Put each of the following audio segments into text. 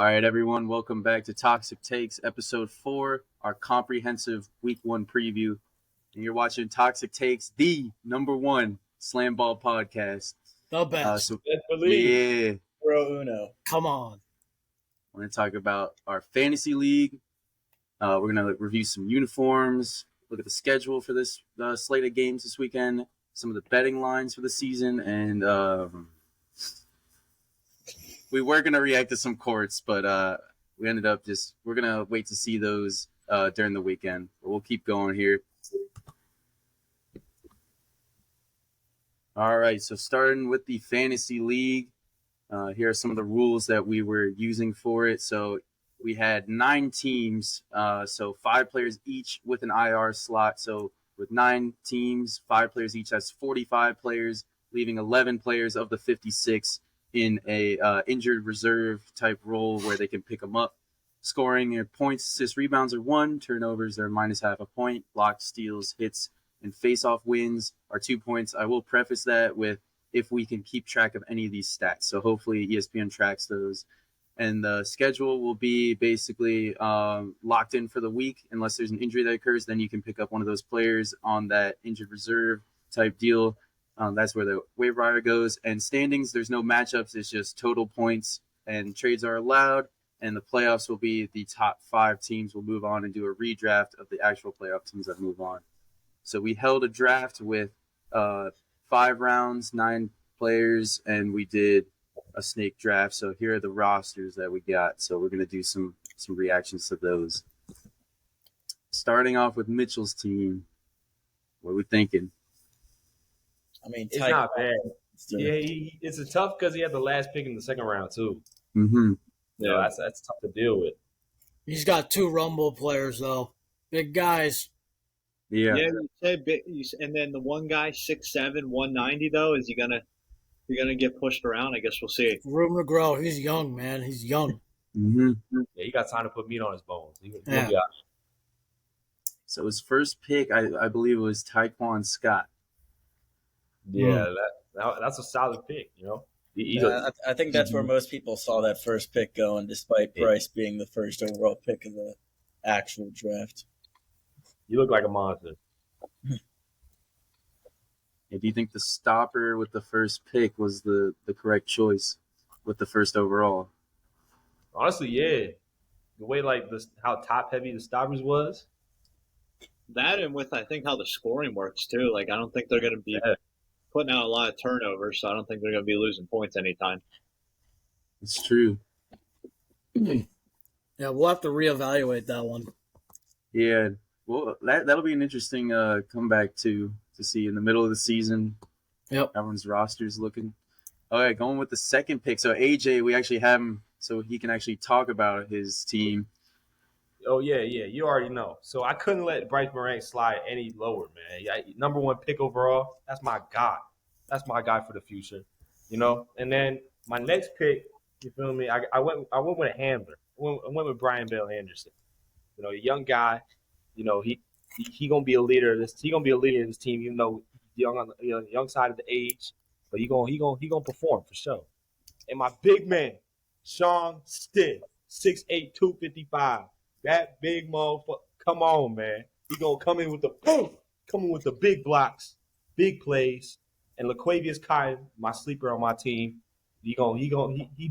All right, everyone, welcome back to Toxic Takes, episode 4, our comprehensive week 1 preview. And you're watching Toxic Takes, the #1 Slamball podcast. The best. Best believe. Yeah, Bro Uno. Come on. we're going to talk about our fantasy league. We're going to review some uniforms, look at the schedule for this slate of games this weekend, some of the betting lines for the season, and we were going to react to some courts, but we ended up we're going to wait to see those during the weekend. But we'll keep going here. All right, so starting with the fantasy league, here are some of the rules that we were using for it. So we had 9 teams, so 5 players each with an IR slot. So with 9 teams, 5 players each, that's 45 players, leaving 11 players of the 56 in a injured reserve type role where they can pick them up. Scoring your points, assists, rebounds are 1, turnovers are -0.5 point, blocks, steals, hits, and face-off wins are 2 points. I will preface that with if we can keep track of any of these stats. So hopefully ESPN tracks those. And the schedule will be basically locked in for the week. Unless there's an injury that occurs, then you can pick up one of those players on that injured reserve type deal. That's where the waiver wire goes. And standings, there's no matchups. It's just total points, and trades are allowed. And the playoffs will be the top 5 teams will move on and do a redraft of the actual playoff teams that move on. So we held a draft with 5 rounds, 9 players, and we did a snake draft. So here are the rosters that we got. So we're going to do some reactions to those. Starting off with Mitchell's team. What are we thinking? I mean, It's not bad. Yeah, it's a tough because he had the last pick in the second round too. Mm-hmm. Yeah, that's tough to deal with. He's got 2 Rumble players, though. Big guys. Yeah. You said big, and then the one guy 6'7", 190 though. Is he gonna get pushed around? I guess we'll see. Room to grow. He's young, man. He's young. Mm-hmm. Yeah, he got time to put meat on his bones. He'll Yeah. be out. So his first pick, I believe it was Tyquan Scott. Yeah, that's a solid pick. You know, I think that's where most people saw that first pick going, despite Bryce being the first overall pick of the actual draft. you look like a monster. Do you think the stopper with the first pick was the correct choice with the first overall? Honestly, yeah. The way how top heavy the stoppers was. That and with I think how the scoring works too. Like I don't think they're gonna be putting out a lot of turnovers, so I don't think they're gonna be losing points anytime. It's true. Yeah, we'll have to reevaluate that one. Yeah. Well, that'll be an interesting comeback to see in the middle of the season. Yep. Everyone's roster's looking. All right, going with the second pick. So AJ, we actually have him so he can actually talk about his team. Oh yeah. You already know. So I couldn't let Bryce Morant slide any lower, man. Yeah, #1 pick overall. That's my guy. That's my guy for the future. You know. And then my next pick, you feel me? I went with a handler. I went with Brian Bell Anderson. You know, a young guy. You know, he gonna be a leader of this. He gonna be a leader of this team. You know, young on the young side of the age, but he gonna perform for sure. And my big man, Sean Stitt, 6'8", 255. That big motherfucker. Come on, man. He gonna come in with the big blocks, big plays. And LaQuavius Cotton, my sleeper on my team, he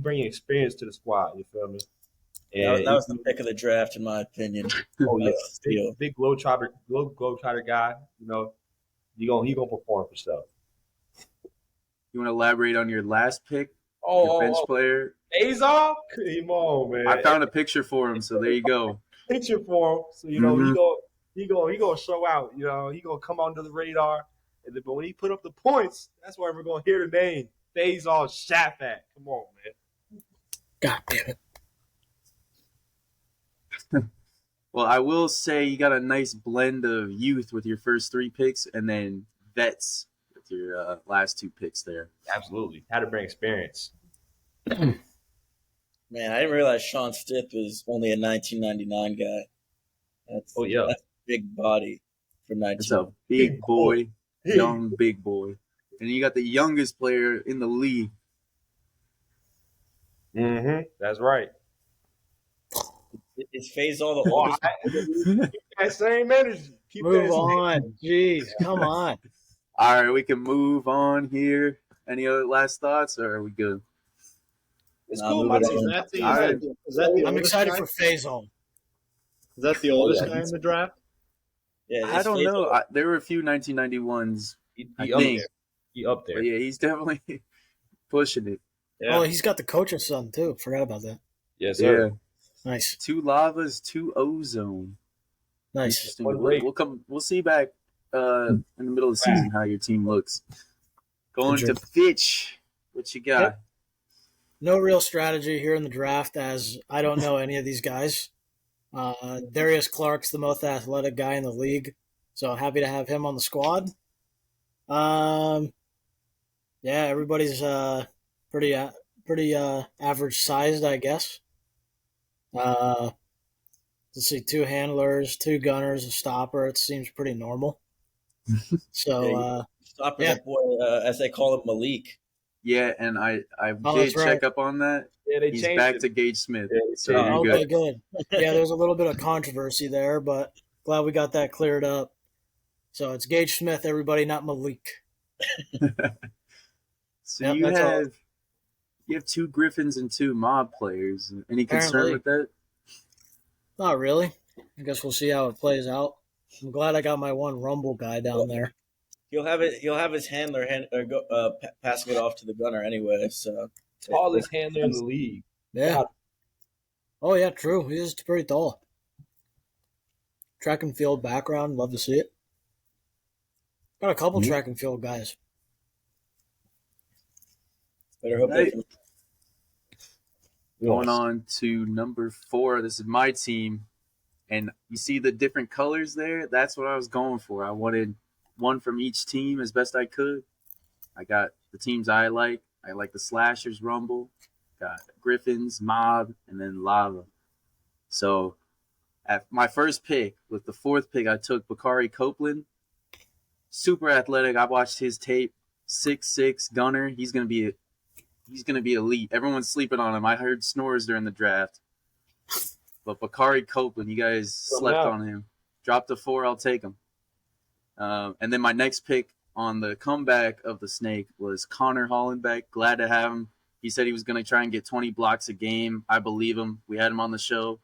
bringing experience to the squad. You feel me? And that was the pick of the draft, in my opinion. Oh yeah, big globetrotter guy. You know, he gonna perform for sure. You want to elaborate on your last pick? Your bench player? Azar? Come on, man. I found a picture for him, so there you go. Picture for him, so you know he gonna show out. You know, he gonna come under the radar. But when he put up the points, that's why we're gonna hear the name Azar Shafat. Come on, man. God damn it. Well, I will say you got a nice blend of youth with your first 3 picks, and then vets with your last 2 picks there. Absolutely, had to bring experience. Man, I didn't realize Sean Stitt was only a 1999 guy. That's a big body for 19. It's a big boy, young big boy. And you got the youngest player in the league. Mm-hmm. That's right. Is FaZe all the Oh, oldest? keep that same energy. Keep Move that on. Jeez, come on. All right, we can move on here. Any other last thoughts, or are we good? It's Nah, cool. move My it team. on. Is that the I'm oldest excited guy? for Faisal. Is that the Oh, oldest yeah, guy in the draft? Yeah, I is don't FaZe know. all- There were a few 1991s, He I up think. there. He up But there. yeah, he's definitely pushing it. Yeah. Oh, he's got the coach's son, too. Forgot about that. Yes, sir. Yeah. Nice. 2 lavas, 2 ozone. Nice. Interesting. What a rate. We'll see back in the middle of the season how your team looks. Going to Fitch. What you got? Yep. No real strategy here in the draft, as I don't know any of these guys. Darius Clark's the most athletic guy in the league, so happy to have him on the squad. Yeah, everybody's pretty average sized, I guess. Let's see, 2 handlers, 2 gunners, a stopper. It seems pretty normal. So Stopper yeah. that boy, as they call him, Malik. Yeah, and I Oh, did that's right. check up on that. Yeah, they He's changed back it. to Gage Smith. Yeah, they So changed you're it. Okay, good. good. Yeah, there's a little bit of controversy there, but glad we got that cleared up. So it's Gage Smith, everybody, not Malik. So Yep, you that's all. have 2 Griffins and 2 mob players. Any concern Apparently. with that? Not really. I guess we'll see how it plays out. I'm glad I got my one Rumble guy down there. He'll have it. He'll have his handler passing it off to the gunner anyway. So Tallest handler in the league. Yeah. Oh, yeah, true. He is pretty tall. Track and field background. Love to see it. Got a couple track and field guys. better hope Right. they can. Going on to number 4. This is my team. And you see the different colors there? That's what I was going for. I wanted one from each team as best I could. I got the teams I like. I like the Slashers Rumble, got Griffins, Mob, and then Lava. So at my first pick, with the 4th pick, I took Bakari Copeland. Super athletic. I watched his tape. 6'6" gunner. He's gonna be elite. Everyone's sleeping on him. I heard snores during the draft. But Bakari Copeland, you guys slept on him. Drop to 4, I'll take him. And then my next pick on the comeback of the Snake was Connor Hollenbeck. Glad to have him. He said he was going to try and get 20 blocks a game. I believe him. We had him on the show.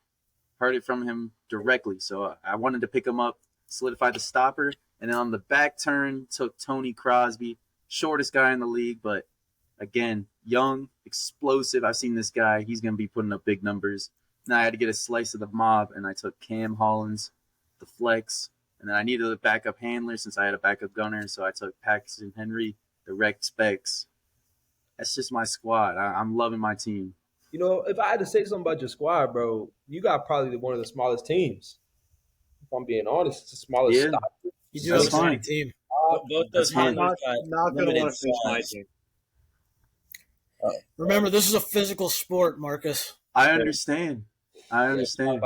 Heard it from him directly. So I wanted to pick him up, solidify the stopper. And then on the back turn, took Tony Crosby. Shortest guy in the league, but again, young, explosive. I've seen this guy. He's going to be putting up big numbers. Now I had to get a slice of the mob, and I took Cam Hollins, the flex. And then I needed a backup handler since I had a backup gunner, so I took Paxton Henry, the rec specs. That's just my squad. I'm loving my team. You know, if I had to say something about your squad, bro, you got probably one of the smallest teams. If I'm being honest, it's the smallest. Yeah. Stock. You do That's have a fine. great team. Both those That's fine. handlers got Not going to limited want to face my size. team. Remember, this is a physical sport, Marcus. I understand. I understand.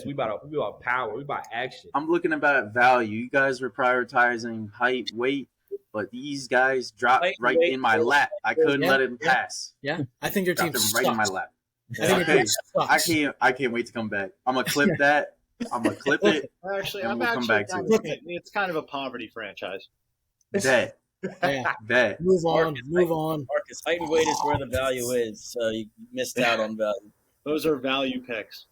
We about power. We about action. I'm looking about value. You guys were prioritizing height, weight, but these guys dropped Height, right weight, in my lap. I couldn't yeah, let him yeah. pass. Yeah, I think your team Dropped him sucks. right in my lap. I think your Okay. team sucks. I can't wait to come back. I'm gonna clip that. I'm gonna clip it. Actually, And I'm we'll come actually back to kind it. of thinking it's kind of a poverty franchise. That. Yeah, That. move on, Marcus, move on. Marcus, height and weight is where the value is. So you missed out on value. Those are value picks.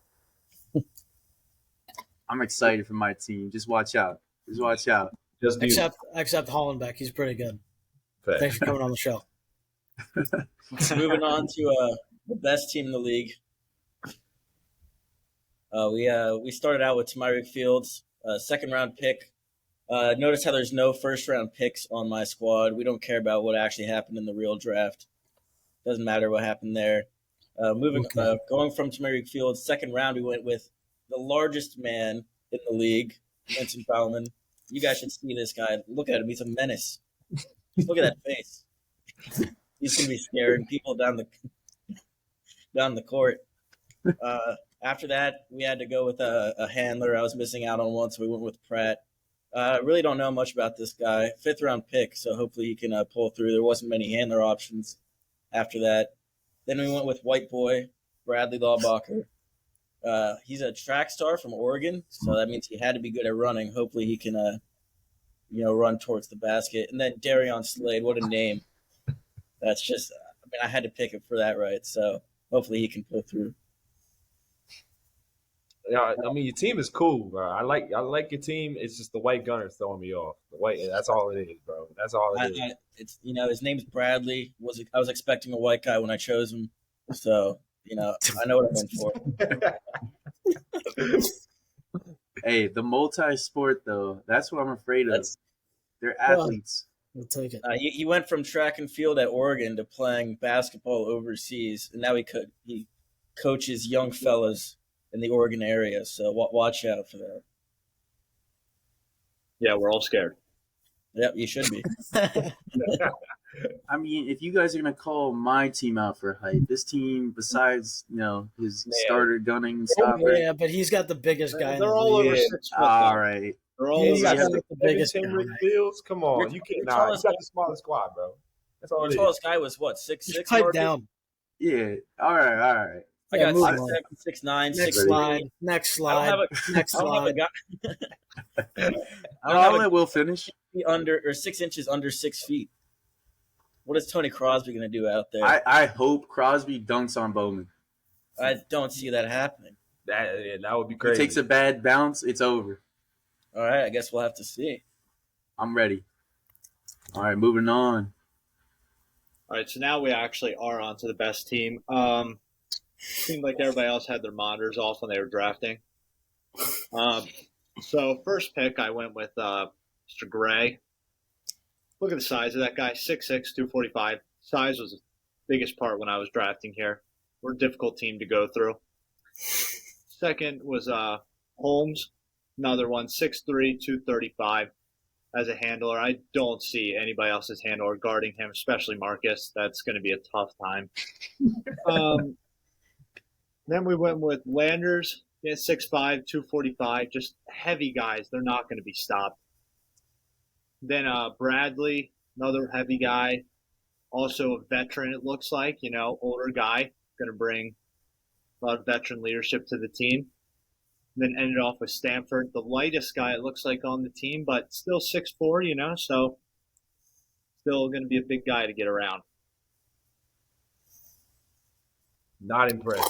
I'm excited for my team. Just watch out. Just watch out. Just do Except Hollenbeck, he's pretty good. that. Thanks for coming on the show. Moving on to the best team in the league. We started out with Tamarick Fields, 2nd round pick. Notice how there's no 1st round picks on my squad. We don't care about what actually happened in the real draft. Doesn't matter what happened there. Going from Tamarick Fields, 2nd round, we went with the largest man in the league, Vincent Bauman. You guys should see this guy. Look at him. He's a menace. Look at that face. He's gonna be scaring people down the court. After that, we had to go with a handler. I was missing out on one, so we went with Pratt. I really don't know much about this guy. 5th round pick, so hopefully he can pull through. There wasn't many handler options after that. Then we went with White Boy, Bradley Lawbacher. He's a track star from Oregon, so that means he had to be good at running. Hopefully, he can, run towards the basket. And then Darion Slade, what a name! That's just, I mean, I had to pick him for that, right? So hopefully, he can pull through. Yeah, I mean your team is cool, bro. I like your team. It's just the white gunner throwing me off. The white, that's all it is, bro. That's all it is. It's his name's Bradley. I was expecting a white guy when I chose him, so I know what I'm in for. Hey, the multi-sport though, that's what I'm afraid of. They're athletes. We'll take it. He went from track and field at Oregon to playing basketball overseas, and now he coaches young fellas in the Oregon area. So watch out for that. Yeah, we're all scared. Yep, you should be. I mean, if you guys are gonna call my team out for height, this team, besides his starter gunning and stopper, Yeah, but he's got the biggest guy. They're all over 6 foot. all right. They're all He's over got 6 the biggest Tim guy. Rick Fields, come on, you can't. Nah, you got the smallest squad, bro. That's all Your it is. tallest guy was what, 6'6"? Just pipe down. Yeah. All right. I Yeah, got move 6'7", on. 6'9", Next 6'3". slide. Next slide. Next I don't have a slide. guy. I'll have let Will finish. under or 6 inches under 6 feet. What is Tony Crosby going to do out there? I hope Crosby dunks on Bowman. I don't see that happening. That would be He crazy. takes a bad bounce, it's over. All right, I guess we'll have to see. I'm ready. All right, moving on. All right, so now we actually are on to the best team. Seemed like everybody else had their monitors off when they were drafting. So first pick, I went with Mr. Gray. Look at the size of that guy, 6'6", 245. Size was the biggest part when I was drafting here. We're a difficult team to go through. Second was Holmes, another one, 6'3", 235 as a handler. I don't see anybody else's handler guarding him, especially Marcus. That's going to be a tough time. Then we went with Landers, 6'5", 245, just heavy guys. They're not going to be stopped. Then Bradley, another heavy guy, also a veteran, it looks like, older guy, going to bring a lot of veteran leadership to the team. Then ended off with Stanford, the lightest guy, it looks like, on the team, but still 6'4", so still going to be a big guy to get around. Not impressed.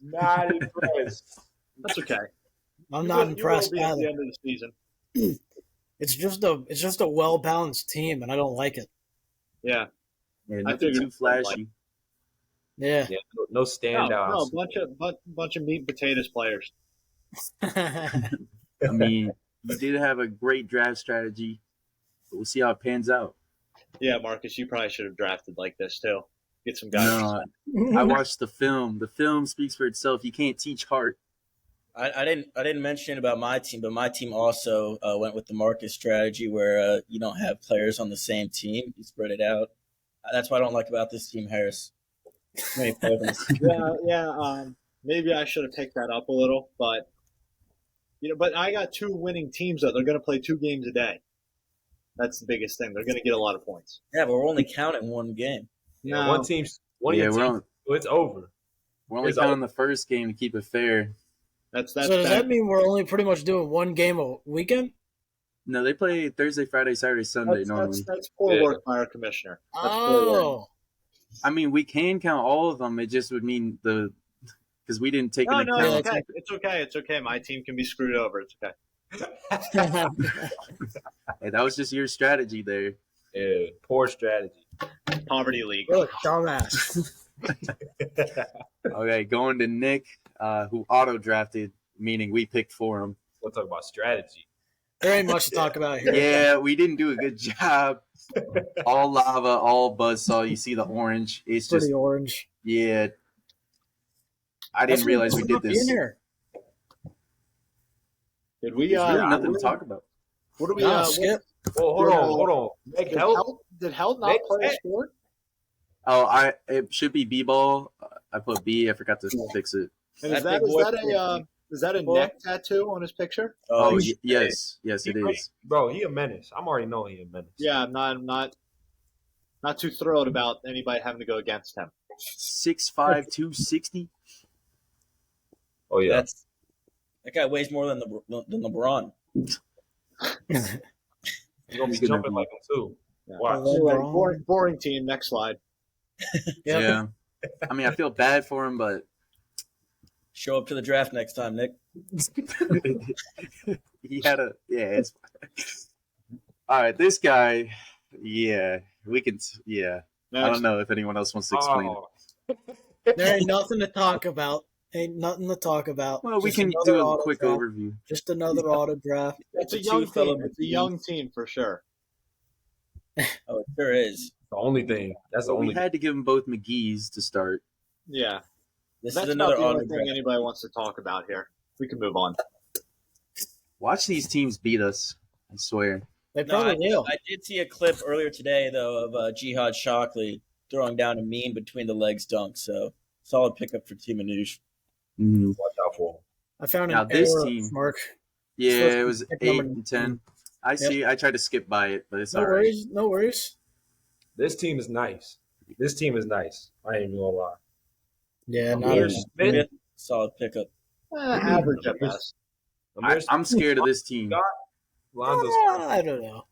Not impressed. That's okay. I'm not You impressed will be at the either. end of the season. It's just a well balanced team, and I don't like it. Yeah. Yeah, I nothing figured too it was flashy. Yeah. Yeah, no standouts. Bunch of meat and potatoes players. I mean, you did have a great draft strategy, but we'll see how it pans out. Yeah, Marcus, you probably should have drafted like this too. Get some guys. No, I watched the film. The film speaks for itself. You can't teach heart. I didn't mention about my team, but my team also went with the Marcus strategy where you don't have players on the same team. You spread it out. That's what I don't like about this team, Harris. Too many players on the same team. Maybe I should have picked that up a little, but but I got two winning teams that they're going to play 2 games a day. That's the biggest thing. They're going to get a lot of points. Yeah, but we're only counting one game. Yeah, No. one of your teams, it's over. We're only It's counting the first game to keep it fair. That's So does that mean we're only pretty much doing one game a weekend? No, they play Thursday, Friday, Saturday, Sunday normally. that's poor work by our commissioner. That's poor work. Oh. I mean, we can count all of them. It just would mean because we didn't take No, into no, account. it's okay. It's okay. My team can be screwed over. It's okay. Hey, that was just your strategy there. Yeah, poor strategy. Poverty League. What a dumbass. Okay, going to Nick, who auto drafted, meaning we picked for him. We'll talk about strategy. There ain't much to talk about here. Yeah, we didn't do a good job. All lava, all buzzsaw. You see the orange. It's Pretty just, orange. yeah. I didn't realize we did this. In here. Did we? There's really nothing to talk about. What do we? No, skip. Well, hold on. Meg help. Did Held not Nick, play a hey. sport? Oh, it should be B-ball. I put B. I forgot to fix it. And That big boy- is that a neck tattoo on his picture? Oh, he's- yes, it is. Bro, he a menace. I'm already knowing he a menace. Yeah, I'm not too thrilled about anybody having to go against him. 6'5", 260. Oh yeah. That guy weighs more than LeBron. He's gonna be He's gonna jumping be- like him too. Yeah. Watch. Anyway, boring team. Next slide. Yeah. I mean, I feel bad for him, but Show up to the draft next time, Nick. he had a it's all right. This guy, we can. Yeah, I Next. don't know if anyone else wants to explain it. Oh, There ain't nothing to talk about. Ain't nothing to talk about. Well, we Just can another do a auto quick draft. overview. Just another auto draft. It's a The young two fellow team. It's a McGee's. young team for sure. Oh, it sure is. the only thing. That's the But we only. had to give them both McGee's to start. Yeah. This That's is not another the auto only thing draft. anybody wants to talk about here. We can move on. Watch these teams beat us. I swear. They No, probably will. I did see a clip earlier today, though, of Jihad Shockley throwing down a mean between the legs dunk. So, solid pickup for Team Manouche. Mhm. Watch out for him. I found Now an this error, team- Mark. Yeah, Supposed it to was pick 8 number and 10. I see. I tried to skip by it, but it's No all right. worries. No worries. This team is nice. This team is nice. I ain't even gonna lie. Yeah, not Amir at all. Smith. Solid pickup. Average at best. Amir I'm scared of this team. Lonzo I don't know.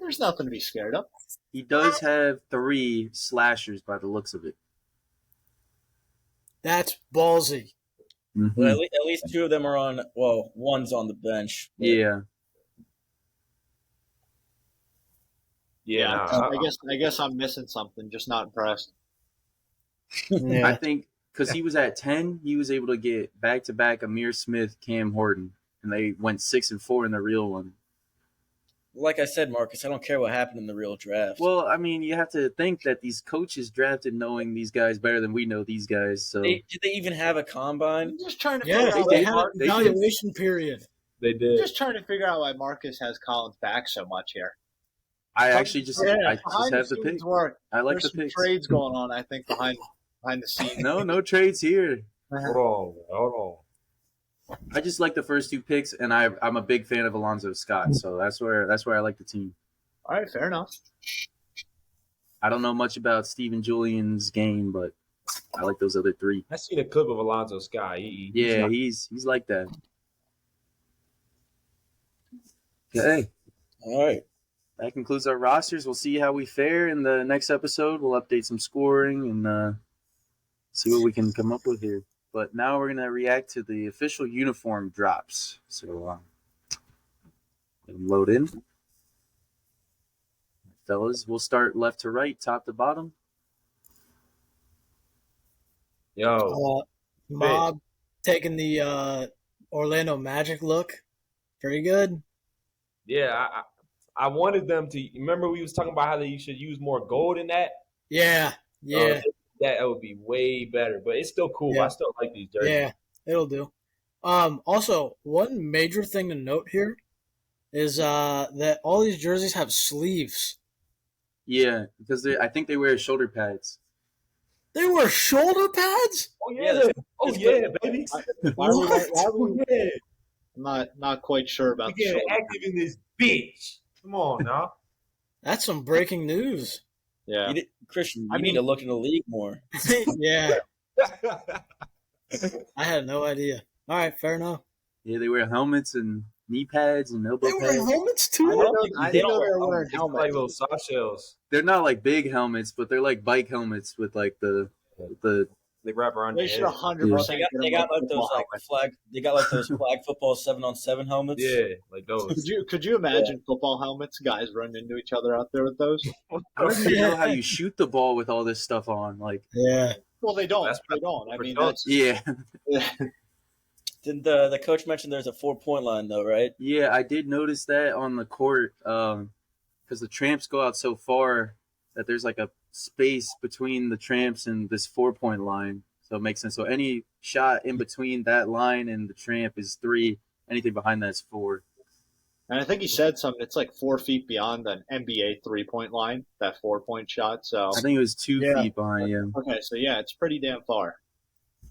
There's nothing to be scared of. He does have 3 slashers by the looks of it. That's ballsy. Mhm. But at least two of them are on. Well, one's on the bench. But Yeah. Yeah, I guess I'm missing something. Just not impressed. I Yeah. think because he was at 10, he was able to get back-to-back Amir Smith, Cam Horton, and they went 6 and 4 in the real one. Like I said, Marcus, I don't care what happened in the real draft. Well, I mean, you have to think that these coaches drafted knowing these guys better than we know these guys. So did they even have a combine? I'm just trying to Yeah, figure out they why had Mark, an evaluation period. they I'm did. just trying to figure out why Marcus has Collins back so much here. I actually just I just Behind have the the scenes pick. work. I like There's the some picks. trades going on, I think, behind the scenes. No trades here. Hold on. I just like the first 2 picks, and I'm a big fan of Alonzo Scott, so that's where I like the team. All right, fair enough. I don't know much about Steven Julian's game, but I like those other 3. I seen a clip of Alonzo Sky. Yeah, he's like that. Okay, All right. that concludes our rosters. We'll see how we fare in the next episode. We'll update some scoring and see what we can come up with here. But now we're gonna react to the official uniform drops. So load in, fellas. We'll start left to right, top to bottom. Yo, Mob taking the Orlando Magic look. Pretty good. yeah, I wanted them to. Remember, we was talking about how they should use more gold in that. Yeah. Yeah. That would be way better, but it's still cool. Yeah. I still like these jerseys. Yeah. It'll do. Also, one major thing to note here is that all these jerseys have sleeves. Yeah, because I think they wear shoulder pads. They wear shoulder pads? Oh Yeah, yeah, baby. Why are we, What? why are we, Yeah, I'm not quite sure about we the getting shoulder. active in this bitch. Come on now. That's some breaking news. Yeah. Christian, you I need mean- to look in the league more. Yeah. I had no idea. All right, fair enough. Yeah, they wear helmets and knee pads and elbow They wear pads. helmets I too? didn't know they were wearing It's like helmets. little soft shells. They're not like big helmets, but they're like bike helmets with like the They wrap around They your should head. 100%. They got like those flag football 7-on-7 helmets. Yeah, like those. Could you imagine football helmets, guys running into each other out there with those? I don't even know how you shoot the ball with all this stuff on. Like, Yeah. Well, they don't. That's They don't. I for mean, adults. that's yeah, Didn't the coach mention there's a 4-point line though, right? yeah, I did notice that on the court because the tramps go out so far that there's like a space between the tramps and this 4-point line. So it makes sense. So any shot in between that line and the tramp is 3. Anything behind that's 4. And I think he said something. It's like 4 feet beyond an NBA 3-point line, that 4-point shot. So I think it was 2 Yeah. feet behind. Yeah. okay, so yeah, it's pretty damn far.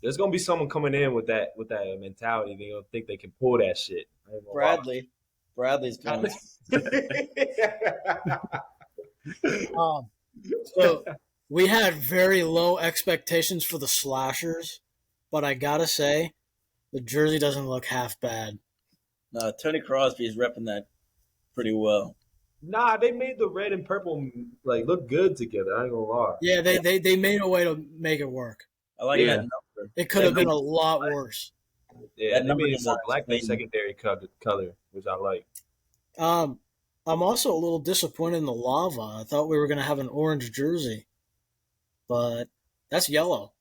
There's gonna be someone coming in with that mentality. They gonna think they can pull that shit. I ain't gonna lie. Bradley's Oh, going. So We had very low expectations for the slashers, but I gotta say, the jersey doesn't look half bad. Tony Crosby is repping that pretty well. Nah, they made the red and purple like look good together. I ain't gonna lie. Yeah, they made a way to make it work. I like Yeah. that number. It could have been a lot worse. Yeah, That they number made it more design's black than clean. secondary color, which I like. I'm also a little disappointed in the lava. I thought we were gonna have an orange jersey, but that's yellow.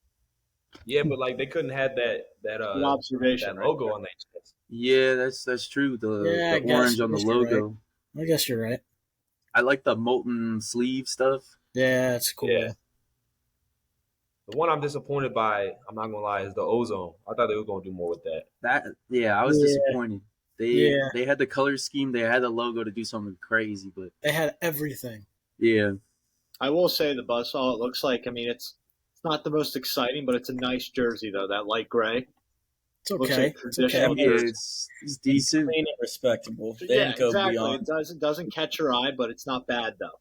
Yeah, but like they couldn't have that Good observation. that logo on their chest. Yeah, that's true. Yeah, I The guess- orange on I the guess you're logo. I guess you're right. I like the molten sleeve stuff. Yeah, it's cool. Yeah. The one I'm disappointed by, I'm not gonna lie, is the ozone. I thought they were gonna do more with that. I was Yeah. disappointed. Yeah. They had the color scheme, they had the logo to do something crazy, but They had everything. yeah. I will say the buzzsaw. It looks like. I mean, it's not the most exciting, but it's a nice jersey though. That light gray. It's Looks okay. like It's traditional okay. Yeah, jersey. it's decent. Clean and respectable. They Yeah, didn't go exactly. beyond. It doesn't catch your eye, but it's not bad though.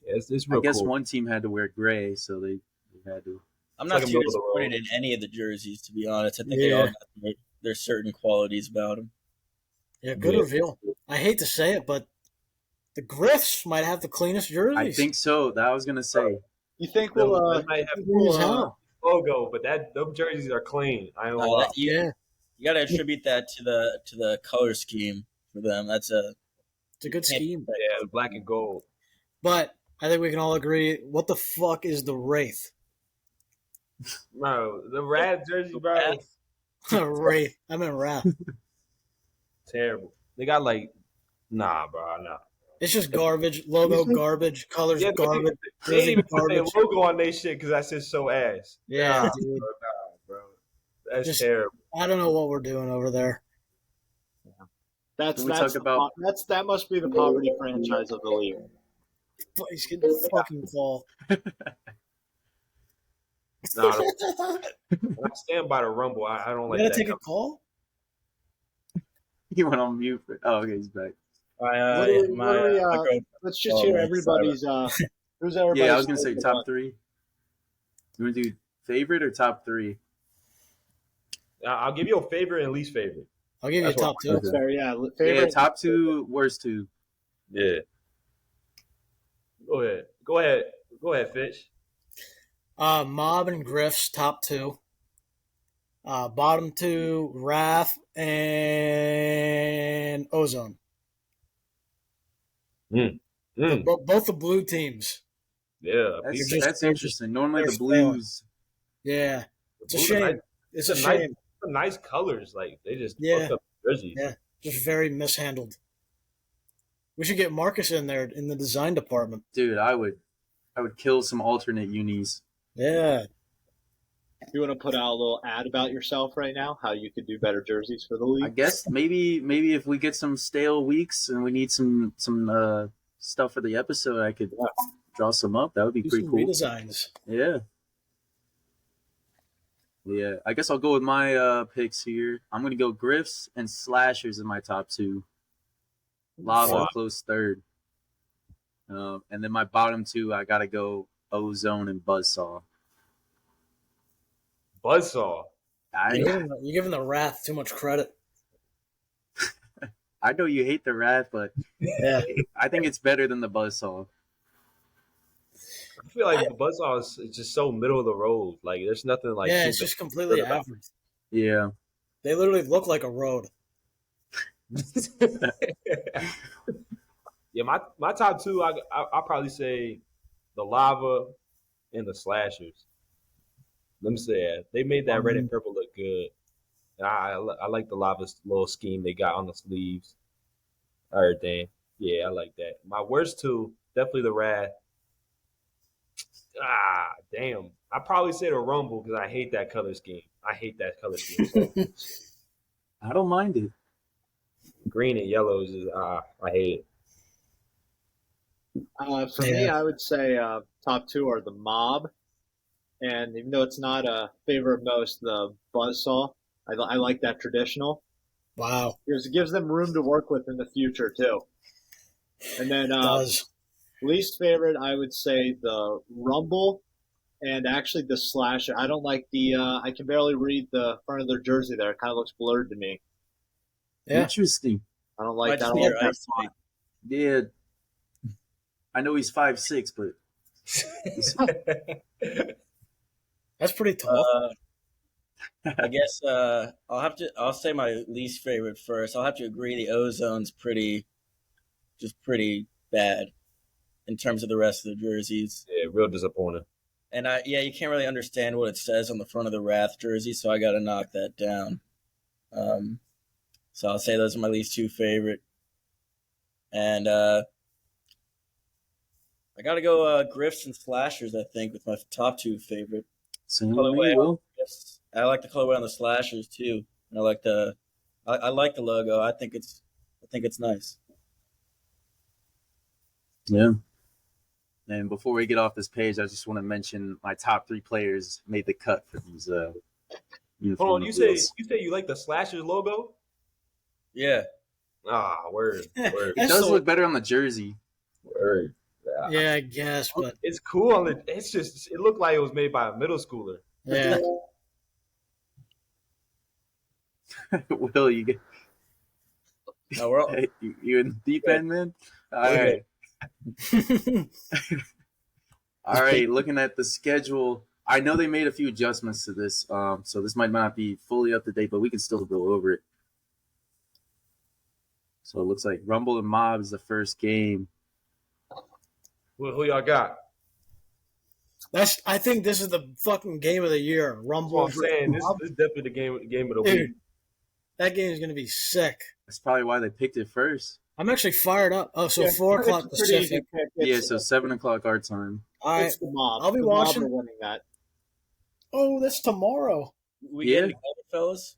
Yeah, it's I real guess cool. one team had to wear gray, so they had to. I'm It's not like a too middle of the road. disappointed in any of the jerseys, to be honest. I think they all got there's certain qualities about them. Yeah, good Yeah. reveal. I hate to say it, but the Griffs might have the cleanest jerseys. I think so. That I was gonna say. You think They we'll? might have Clean as hell. logo, but those jerseys are clean. I ain't gonna lie. Yeah, You got to attribute that to the color scheme for them. That's a it's a good scheme. Yeah, black and gold. But I think we can all agree. What the fuck is the Wraith? No, the red jersey, bro. Wraith. I meant Wrath. Terrible. They got like, nah, bro, nah. It's just garbage. Logo garbage. Colors Yeah, garbage. They didn't even put their Garbage. logo on their shit because that's just so ass. Yeah, Nah, dude. bro. That's Just- terrible. I don't know what we're doing over there. That's Can we that's talk about- that must be the poverty franchise of the league. Please get the fucking call. Nah, I stand by the Rumble. I don't like You gotta that. take a call? He went on mute. Oh, okay, he's back. What do we, Let's just Oh, hear man, everybody's. Who's everybody's? Yeah, I was gonna say favorite top one? 3. You wanna do favorite or top 3? I'll give you a favorite and least favorite. I'll give you a That's top what- two. That's fair. Yeah, Yeah, favorite. top 2, worst 2. Yeah. Go ahead, Fitch. Mob and Griff's top 2. Bottom 2, Wrath and Ozone. Both the blue teams. Yeah, That's interesting. Normally they're the Blues. Yeah, it's a Blues are shame. nice. It's a It's a nice- shame. Nice colors. Like they just Yeah. fucked up jerseys. Yeah. Just very mishandled. We should get Marcus in there in the design department. Dude, I would kill some alternate unis. Yeah. You want to put out a little ad about yourself right now? How you could do better jerseys for the league? I guess maybe if we get some stale weeks and we need some stuff for the episode, I could draw some up. That would be Do pretty some cool. redesigns. Yeah. Yeah, I guess I'll go with my picks here. I'm gonna go Griffs and Slashers in my top 2. Lava Wow. close third. And then my bottom 2, I gotta go Ozone and Buzzsaw. Buzzsaw. You're giving the Wrath too much credit. I know you hate the Wrath, but Yeah. I think it's better than the Buzzsaw. I feel like the Buzzsaw is just so middle of the road. Like there's nothing like. Yeah, it's super- just completely about- average. Yeah. They literally look like a road. Yeah, my top 2, I'll probably say the Lava and the Slashers. Let me say that. They made that red and purple look good. And I like the Lava's little scheme they got on the sleeves. Everything. Yeah, I like that. My worst 2, definitely the Wrath. Damn. I probably say the Rumble because I hate that color scheme. I hate that color scheme. So I don't mind it. green and yellow is just, I hate it. For me, I would say top 2 are the Mob, and even though it's not a favorite of most, the Buzzsaw. I like that traditional. Wow. It gives them room to work with in the future too. And then It does. Least favorite, I would say the Rumble and actually the Slasher. I don't like the. I can barely read the front of their jersey there. It kind of looks blurred to me. Yeah. Interesting. I don't Might like that. just I be don't your like that eyesight. font. Yeah. I know he's 5'6", but That's pretty tall. I guess I'll say my least favorite first. I'll have to agree the Ozone's pretty bad in terms of the rest of the jerseys. Yeah, real disappointing. And you can't really understand what it says on the front of the Wrath jersey, so I got to knock that down. So I'll say those are my least two favorite. And I got to go Griffs and Slashers, I think, with my top two favorite. same Colorway way, on Will. Griffs. I like the colorway on the Slashers too. And I like the logo. I think it's nice. Yeah. And before we get off this page, I just want to mention my top 3 players made the cut for these uniform Hold on, you say reveals. you like the Slashers logo? Yeah. Ah, word. It That's does so- look better on the jersey. Word. Yeah, I guess, but It's cool on the. It's just. It looked like it was made by a middle schooler. yeah. Will, you get No, we're all, you in the deep end, man? All right. All right, looking at the schedule, I know they made a few adjustments to this, so this might not be fully up to date, but we can still go over it. So it looks like Rumble and Mob is the first game. Who y'all got? I think this is the fucking game of the year. That's Rumble. what I'm saying. This is definitely the game of the week. Dude, that game is gonna be sick. That's probably why they picked it first. I'm actually fired up. Oh, so Yeah, 4 o'clock it's a pretty easy Pacific. pick. Yeah, It's, so 7 o'clock our time. All right. it's the Mob. I'll be The watching. Mob are winning that. Oh, that's tomorrow. we Yeah. getting together, fellas.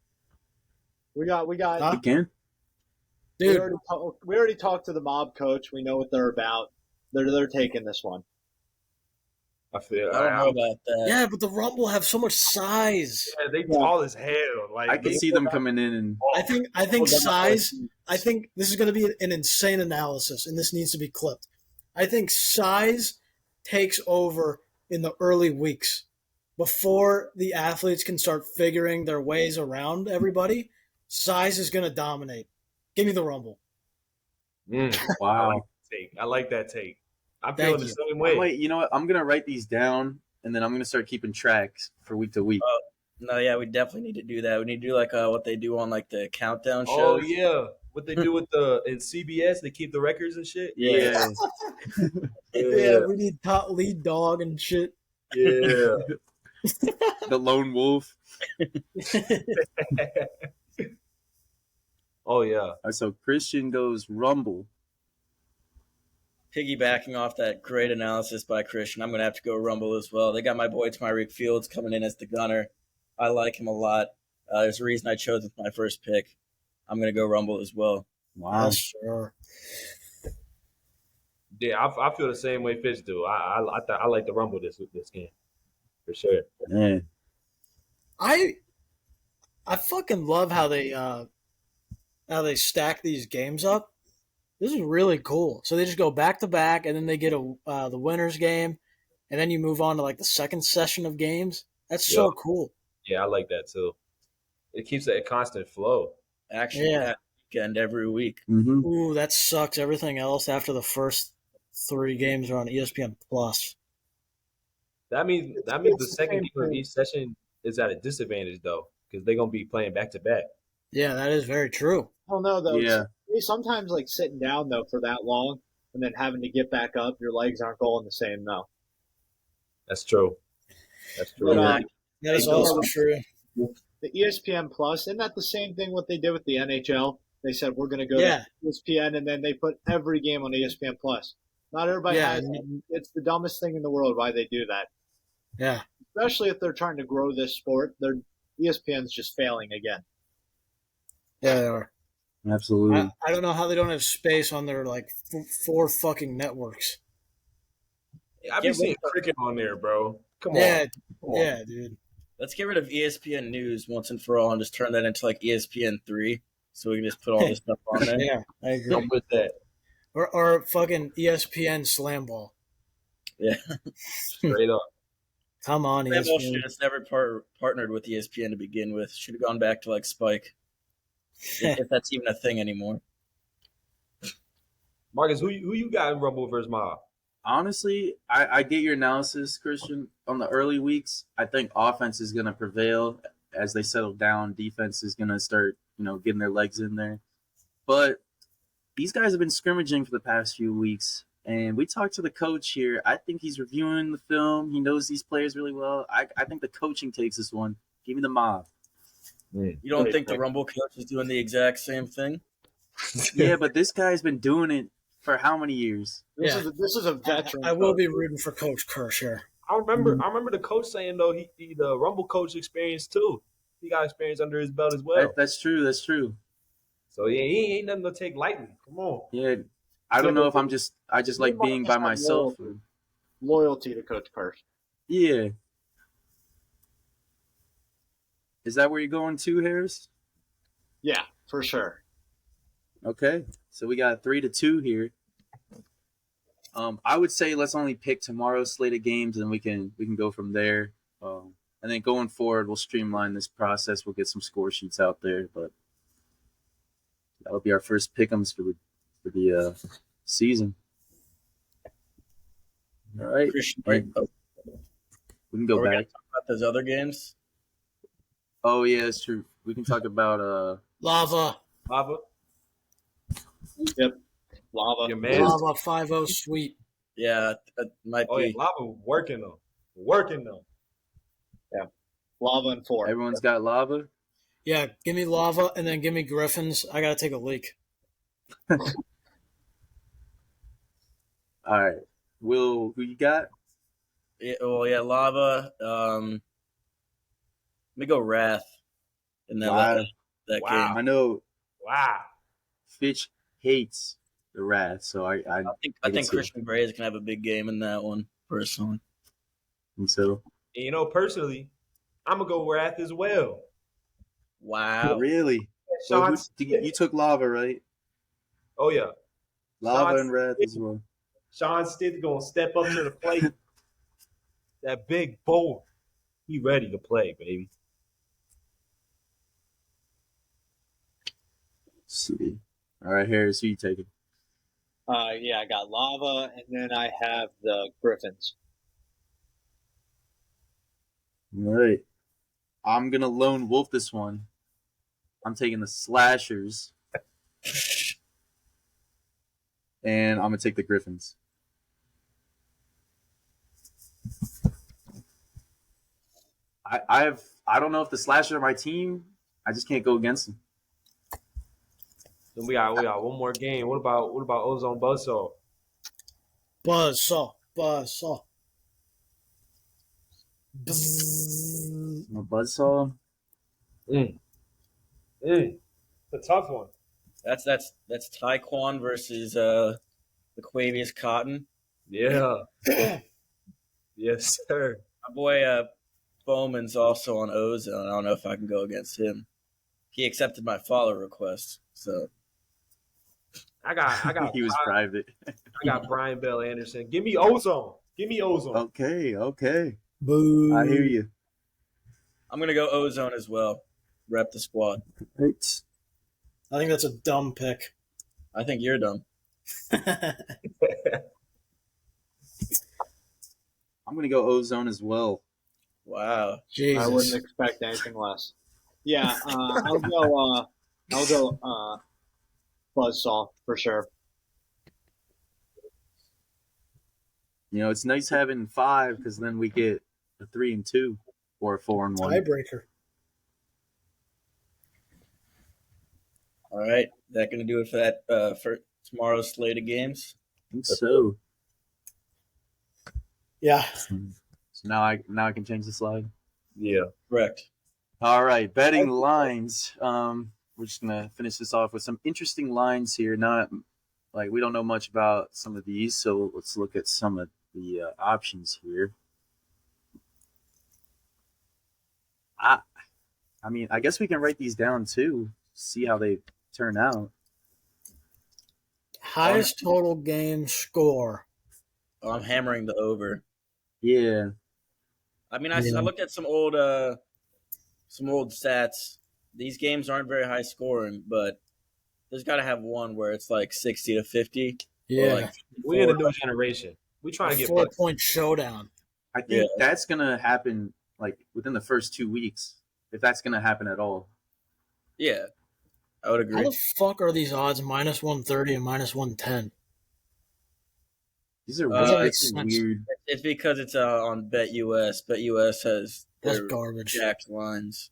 We got. Huh? Again? We Dude, already talked to the Mob coach. We know what they're about. They're taking this one. I feel. I don't know about that. yeah, but the Rumble have so much size. Yeah, they tall as hell. Like I could see them coming in and I think size. I think this is going to be an insane analysis, and this needs to be clipped. I think size takes over in the early weeks before the athletes can start figuring their ways around everybody. Size is going to dominate. Give me the Rumble. wow. I like that take. I'm Thank feeling the you. same way. Wait, you know what? I'm gonna write these down and then I'm gonna start keeping tracks for week to week. No, yeah, we definitely need to do that. We need to do like what they do on like the countdown shows. Oh yeah, what they do with in CBS, they keep the records and shit. Yeah. Yeah, we need top lead dog and shit. Yeah. The lone wolf. Oh yeah. All right, so Christian goes Rumble. Piggybacking off that great analysis by Christian, I'm going to have to go Rumble as well. They got my boy Tyreek Fields coming in as the gunner. I like him a lot. There's a reason I chose him for my first pick. I'm going to go Rumble as well. Wow. Yeah, sure. Yeah, I feel the same way Fitz do. I like the Rumble this game for sure. Man. I fucking love how they stack these games up. This is really cool. So they just go back to back, and then they get the winners game, and then you move on to like the second session of games. That's so cool. Yeah, I like that too. It keeps a constant flow. Actually, Yeah. that weekend every week. Mm-hmm. Ooh, that sucks. Everything else after the first 3 games are on ESPN Plus. That means the second game of each session is at a disadvantage though, because they're gonna be playing back to back. Yeah, that is very true. I don't know though. Yeah. Sometimes like sitting down though for that long and then having to get back up, your legs aren't going the same though. That's true. That's true. But, That is also true. the ESPN Plus, isn't that the same thing what they did with the NHL? They said we're going to go Yeah. to ESPN, and then they put every game on ESPN Plus. Not everybody Yeah. has it. It's the dumbest thing in the world why they do that. Yeah. Especially if they're trying to grow this sport. ESPN's just failing again. Yeah, they are. Absolutely. I don't know how they don't have space on their like 4 fucking networks. I've been seeing cricket on there, bro. Come Yeah, on. yeah, dude. Let's get rid of ESPN News once and for all and just turn that into like ESPN 3 so we can just put all this stuff on there. Yeah, I agree. I'm with that. or fucking ESPN Slamball. Yeah. Straight up. Come on, Slamball should ESPN. have never partnered with ESPN to begin with. Should have gone back to like Spike, if that's even a thing anymore. Marcus, who you got in Rumble versus Mob? Honestly, I get your analysis, Christian. On the early weeks, I think offense is going to prevail as they settle down. Defense is going to start, getting their legs in there. But these guys have been scrimmaging for the past few weeks, and we talked to the coach here. I think he's reviewing the film. He knows these players really well. I think the coaching takes this one. Give me the Mob. You don't think the Rumble coach is doing the exact same thing? Yeah, but this guy's been doing it for how many years? This is a veteran. I will be rooting for Coach Kirsch here. I remember the coach saying though he the Rumble coach experience too. He got experience under his belt as well. That's true. That's true. So yeah, he ain't nothing to take lightly. Come on. Yeah, I don't know if I just like being by myself. Loyalty to Coach Kirsch. Yeah. Is that where you're going to, Harris? Yeah, for sure. Okay, so we got 3-2 here. I would say let's only pick tomorrow's slate of games, and we can go from there. And then going forward, we'll streamline this process. We'll get some score sheets out there, but that'll be our first pick'ems for the season. All right, Christian, we can go back. Talk about those other games. Oh yeah, that's true. We can talk about Lava. Yep. Lava. Your man. Lava 5-0 sweep. Yeah, that might Oh be. yeah, Lava working though. Yeah. Lava and 4. everyone's got lava. Yeah, give me Lava and then give me Griffins. I got to take a leak. All right, Will, who you got? Yeah, Lava. Let me go Wrath in that Wow. that Wow. game. I know Wow. Fitch hates the Wrath, so I I can think see Christian Gray is gonna have a big game in that one, personally. And so And personally, I'm gonna go Wrath as well. Wow. really, so Sean, you took lava, right? oh yeah, Lava Sean and Wrath Stitt- as well. Sean Stitt gonna step up to the plate. That big boy, he ready to play, baby. Let's see. All right, Harris, who you taking? Yeah, I got Lava, and then I have the Griffins. All right, I'm gonna lone wolf this one. I'm taking the Slashers, and I'm gonna take the Griffins. I don't know if the Slashers are my team. I just can't go against them. Then we got one more game. What about Ozone Buzzsaw? Buzzsaw. Bzzz. A buzzsaw. It's a tough one. That's Taekwon versus Laquavius Cotton. Yeah. Yes, sir. My boy Bowman's also on Ozone. I don't know if I can go against him. He accepted my follow request, so I got He was private. I got Brian Bell Anderson. Give me Ozone. Okay. Boo. I hear you. I'm gonna go Ozone as well. Rep the squad. Right. I think that's a dumb pick. I think you're dumb. I'm gonna go Ozone as well. Wow. Jesus. I wouldn't expect anything less. Yeah, I'll go Buzzsaw for sure. It's nice having 5 because then we get a 3-2 or a 4-1. Tiebreaker. All right, that gonna do it for that for tomorrow's slate of games. I think so. Yeah. So now I can change the slide. Yeah. Correct. All right, betting lines. We're just gonna finish this off with some interesting lines here. Not like we don't know much about some of these, so let's look at some of the options here. I mean, I guess we can write these down too. See how they turn out. Highest total game score. Oh, I'm hammering the over. Yeah. I mean, I looked at some old stats. These games aren't very high scoring, but there's got to have one where it's like 60 to 50. Yeah. Or like We're in a new generation. We trying a to get 4-point showdown. I think that's going to happen like within the first 2 weeks, if that's going to happen at all. Yeah, I would agree. How the fuck are these odds minus 130 and minus 110? These are weird. It's because it's on BetUS. BetUS has That's garbage. jacked lines.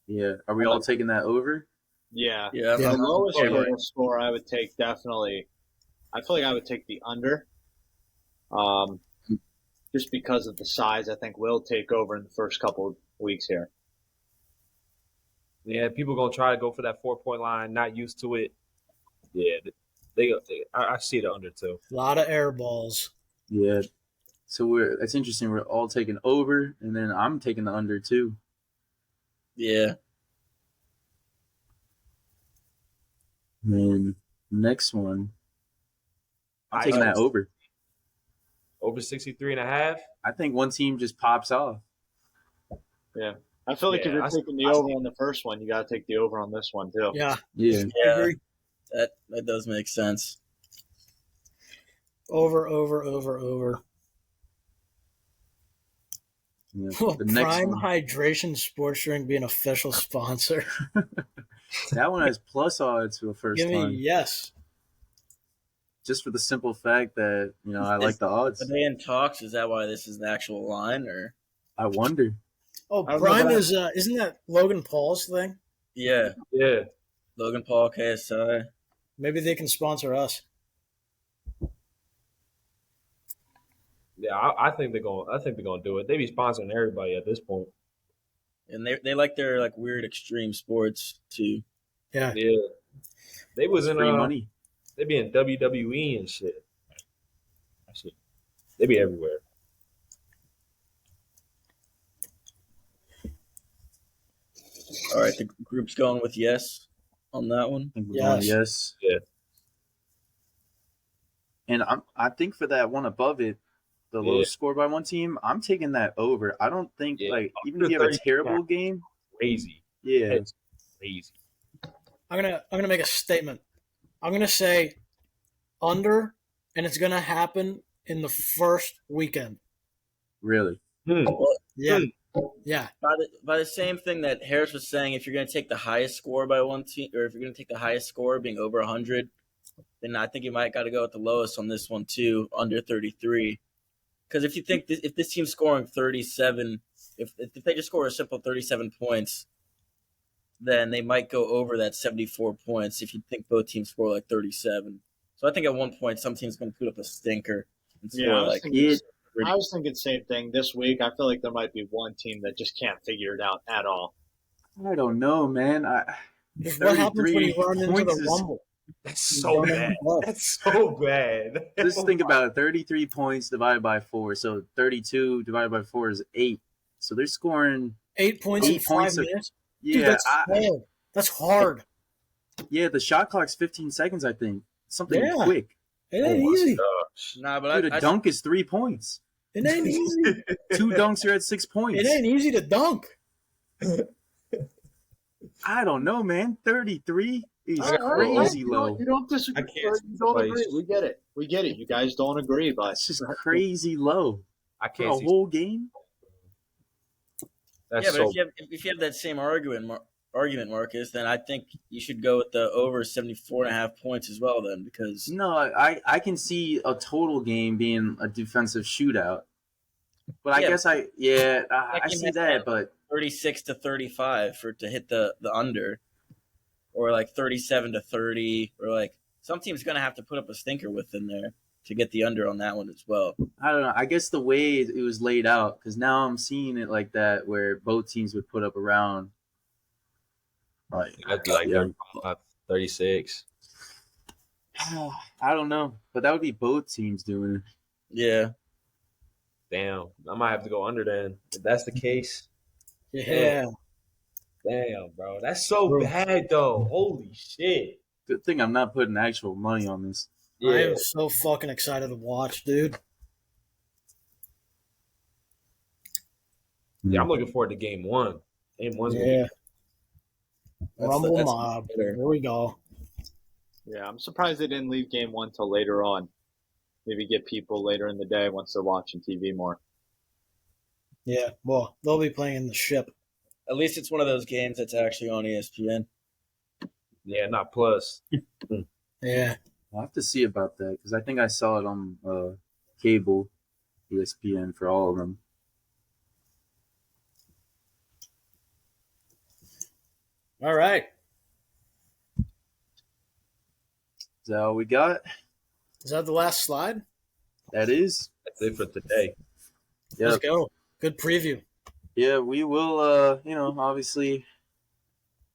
Yeah. Are we all taking that over? Yeah. Yeah. The lowest okay. total score I would take definitely. I feel like I would take the under. Just because of the size, I think will take over in the first couple of weeks here. Yeah, people gonna try to go for that 4-point line. Not used to it. Yeah, I see the under too. A lot of air balls. Yeah. So that's interesting. We're all taking over, and then I'm taking the under too. Yeah. And then next one, I'm taking that over. Over 63.5. I think one team just pops off. Yeah. I feel like if you're taking the over on the first one, you got to take the over on this one too. Yeah. Yeah. I agree. That does make sense. Over. Yeah. Will The next Prime one, Hydration Sports Drink be an official sponsor? that one has plus odds for the first Give me time. yes. Just for the simple fact that, I like the odds. Are they in talks? Is that why this is an actual line, or? I wonder. Oh, I don't Prime know is isn't that Logan Paul's thing? Yeah. Yeah. Logan Paul, KSI. Maybe they can sponsor us. Yeah, I think they're gonna do it. They be sponsoring everybody at this point. And they like their like weird extreme sports too. Yeah. Yeah. They was in Free money. They be in WWE and shit. They be everywhere. All right, the group's going with yes on that one. I think we're going yes. Yeah. And I think for that one above it, the lowest score by one team, I'm taking that over. I don't think even if you have a terrible game, crazy. Yeah. It's crazy. I'm gonna make a statement. I'm gonna say under, and it's gonna happen in the first weekend. Really? Yeah. Yeah. By the same thing that Harris was saying, if you're going to take the highest score by one team, or if you're going to take the highest score being over 100, then I think you might got to go with the lowest on this one too, under 33. Because if you think if this team's scoring 37, if they just score a simple 37 points, then they might go over that 74 points. If you think both teams score like 37, so I think at one point some team's going to put up a stinker and score I was thinking the same thing this week. I feel like there might be one team that just can't figure it out at all. I don't know, man. What happens when you run into the Rumble? That's so bad. That's so bad. Just think about it. 33 points divided by 4. So 32 divided by 4 is 8. So they're scoring 8 points in 5 minutes? Yeah. Dude, that's hard. That's hard. Yeah, the shot clock's 15 seconds, I think. Something quick. It ain't easy. Nah, but Dude, a dunk is 3 points. It ain't easy. 2 dunks are at 6 points. It ain't easy to dunk. I don't know, man. 33 is crazy low. You don't disagree. You don't agree. We get it. We get it. You guys don't agree, but it's just crazy low. I can't for a whole game. But if you have that same argument, Marcus, then I think you should go with the over 74.5 points as well. Then because I can see a total game being a defensive shootout, but I guess I see that, but 36 to 35 to hit the under, or like 37 to 30, or like some team's gonna have to put up a stinker within there to get the under on that one as well. I don't know. I guess the way it was laid out, because now I'm seeing it like that, where both teams would put up around. I'd be like 36. I don't know, but that would be both teams doing it. Yeah. Damn, I might have to go under then. If that's the case, yeah. Damn, bro. That's so Bro. bad, though. Holy shit. Good thing I'm not putting actual money on this. I Yeah. am so fucking excited to watch, dude. Yeah, I'm looking forward to game one. Game one's gonna be Yeah. Rumble Mob. better. Here we go. Yeah, I'm surprised they didn't leave game one till later on. Maybe get people later in the day once they're watching TV more. Yeah, well, they'll be playing the ship. At least it's one of those games that's actually on ESPN. yeah, not plus. Yeah. I'll have to see about that because I think I saw it on cable, ESPN for all of them. All right. Is that all we got? Is that the last slide? That is. That's it for today. Yeah. Let's go. Good preview. Yeah, we will, obviously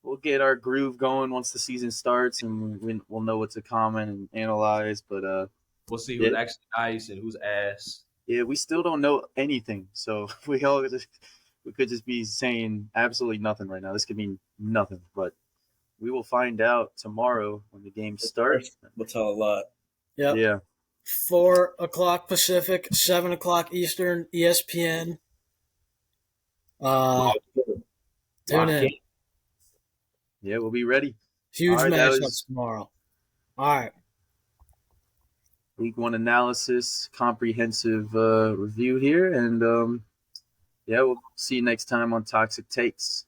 we'll get our groove going once the season starts and we'll know what to comment and analyze. But, We'll see who's actually nice and who's ass. yeah, we still don't know anything. So we could just be saying absolutely nothing right now. This could mean nothing, but we will find out tomorrow when the game starts. We'll tell a lot. Yep. Yeah. 4 o'clock Pacific, 7 o'clock Eastern, ESPN. Tune in. Yeah, we'll be ready. Huge All right, that matchups was- tomorrow. All right. Week 1 analysis, comprehensive review here. And, yeah, we'll see you next time on Toxic Takes.